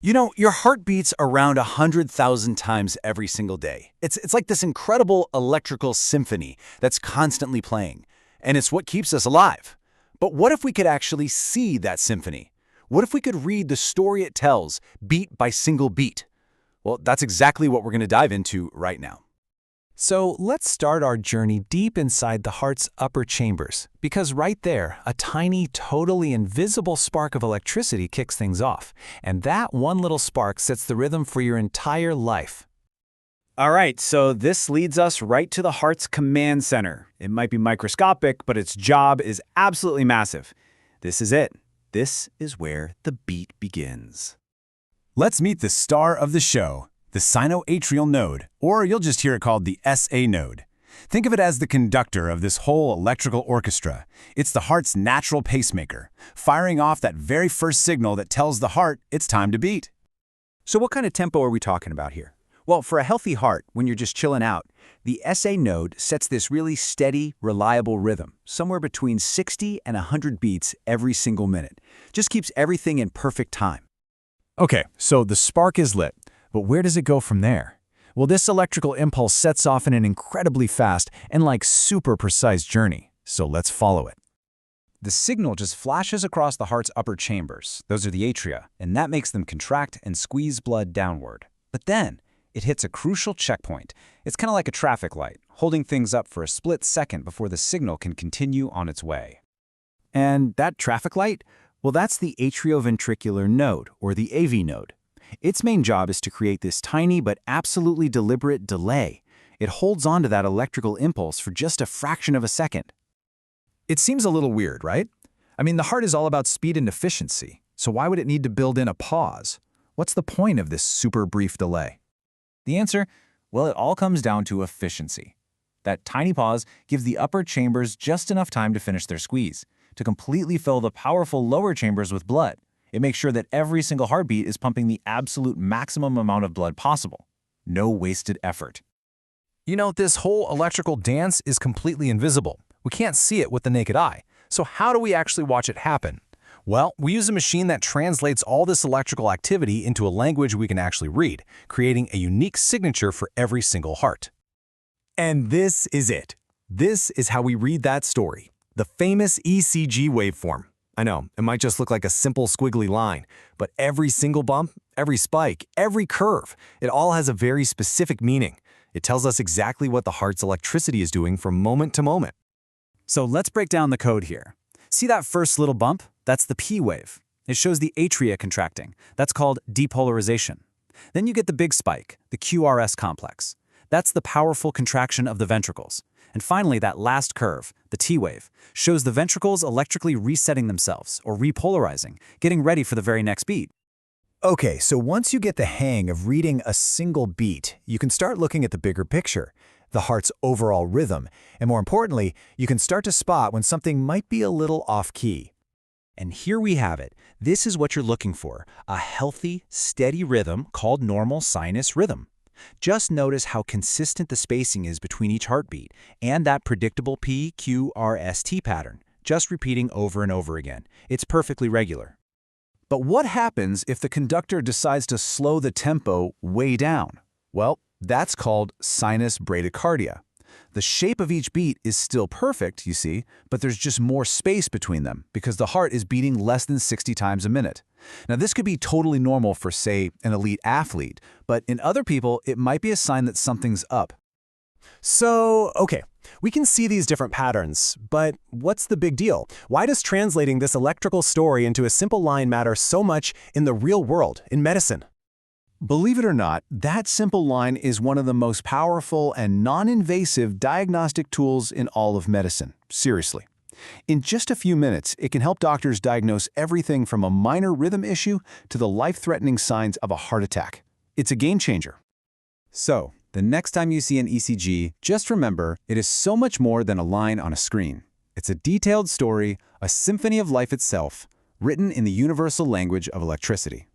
You know, your heart beats around 100,000 times every single day. It's like this incredible electrical symphony that's constantly playing, and it's what keeps us alive. But what if we could actually see that symphony? What if we could read the story it tells, beat by single beat? Well, that's exactly what we're going to dive into right now. So let's start our journey deep inside the heart's upper chambers, because right there, a tiny, totally invisible spark of electricity kicks things off, and that one little spark sets the rhythm for your entire life. All right, so this leads us right to the heart's command center. It might be microscopic, but its job is absolutely massive. This is it. This is where the beat begins. Let's meet the star of the show, the sinoatrial node, or you'll just hear it called the SA node. Think of it as the conductor of this whole electrical orchestra. It's the heart's natural pacemaker, firing off that very first signal that tells the heart it's time to beat. So what kind of tempo are we talking about here? Well, for a healthy heart, when you're just chilling out, the SA node sets this really steady, reliable rhythm, somewhere between 60 and 100 beats every single minute. Just keeps everything in perfect time. Okay, so the spark is lit, but where does it go from there? Well, this electrical impulse sets off in an incredibly fast and super precise journey, so let's follow it. The signal just flashes across the heart's upper chambers. Those are the atria, and that makes them contract and squeeze blood downward. But then, it hits a crucial checkpoint. It's kind of like a traffic light, holding things up for a split second before the signal can continue on its way. And that traffic light? Well, that's the atrioventricular node, or the AV node. Its main job is to create this tiny but absolutely deliberate delay. It holds on to that electrical impulse for just a fraction of a second. It seems a little weird, right? I mean, the heart is all about speed and efficiency, so why would it need to build in a pause? What's the point of this super brief delay? The answer? Well, it all comes down to efficiency. That tiny pause gives the upper chambers just enough time to finish their squeeze, to completely fill the powerful lower chambers with blood. It makes sure that every single heartbeat is pumping the absolute maximum amount of blood possible. No wasted effort. You know, this whole electrical dance is completely invisible. We can't see it with the naked eye. So how do we actually watch it happen? Well, we use a machine that translates all this electrical activity into a language we can actually read, creating a unique signature for every single heart. And this is it. This is how we read that story. The famous ECG waveform. I know, it might just look like a simple squiggly line, but every single bump, every spike, every curve, it all has a very specific meaning. It tells us exactly what the heart's electricity is doing from moment to moment. So let's break down the code here. See that first little bump? That's the P wave. It shows the atria contracting. That's called depolarization. Then you get the big spike, the QRS complex. That's the powerful contraction of the ventricles. And finally, that last curve, the T wave, shows the ventricles electrically resetting themselves, or repolarizing, getting ready for the very next beat. Okay, so once you get the hang of reading a single beat, you can start looking at the bigger picture, the heart's overall rhythm, and more importantly, you can start to spot when something might be a little off-key. And here we have it. This is what you're looking for, a healthy, steady rhythm called normal sinus rhythm. Just notice how consistent the spacing is between each heartbeat and that predictable PQRST pattern, just repeating over and over again. It's perfectly regular. But what happens if the conductor decides to slow the tempo way down? Well, that's called sinus bradycardia. The shape of each beat is still perfect, you see, but there's just more space between them because the heart is beating less than 60 times a minute. Now, this could be totally normal for, say, an elite athlete, but in other people, it might be a sign that something's up. So, okay, we can see these different patterns, but what's the big deal? Why does translating this electrical story into a simple line matter so much in the real world, in medicine? Believe it or not, that simple line is one of the most powerful and non-invasive diagnostic tools in all of medicine. Seriously. In just a few minutes, it can help doctors diagnose everything from a minor rhythm issue to the life-threatening signs of a heart attack. It's a game changer. So, the next time you see an ECG, just remember, it is so much more than a line on a screen. It's a detailed story, a symphony of life itself, written in the universal language of electricity.